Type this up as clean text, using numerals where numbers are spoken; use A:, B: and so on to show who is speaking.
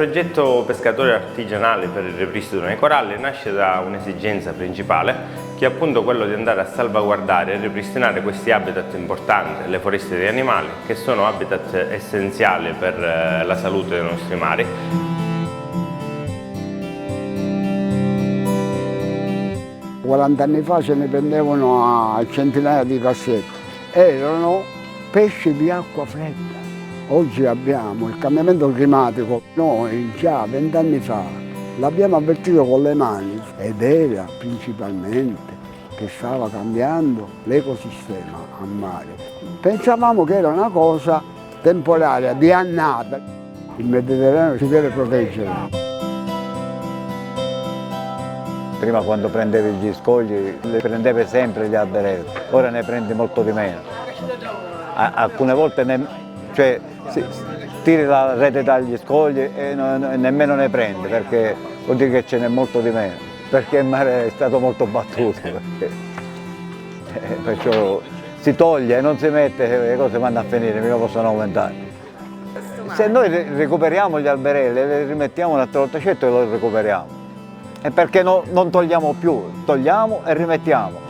A: progetto pescatori artigianali per il ripristino dei coralli nasce da un'esigenza principale, che è appunto quello di andare a salvaguardare e ripristinare questi habitat importanti, le foreste degli animali, che sono habitat essenziali per la salute dei nostri mari.
B: 40 anni fa se ne prendevano a centinaia di cassette, erano pesci di acqua fredda. Oggi abbiamo il cambiamento climatico, noi già 20 anni fa l'abbiamo avvertito con le mani ed era principalmente che stava cambiando l'ecosistema a mare. Pensavamo che era una cosa temporanea, di annata. Il Mediterraneo si deve proteggere.
C: Prima quando prendevi gli scogli, le prendevi sempre gli alberelli, ora ne prendi molto di meno. Alcune volte tiri la rete dagli scogli e nemmeno ne prendi, perché vuol dire che ce n'è molto di meno, perché il mare è stato molto battuto. Perciò si toglie e non si mette, le cose vanno a finire, mica possono aumentare. Se noi recuperiamo gli alberelli e li rimettiamo nel 800 e lo recuperiamo. E perché non togliamo più, togliamo e rimettiamo.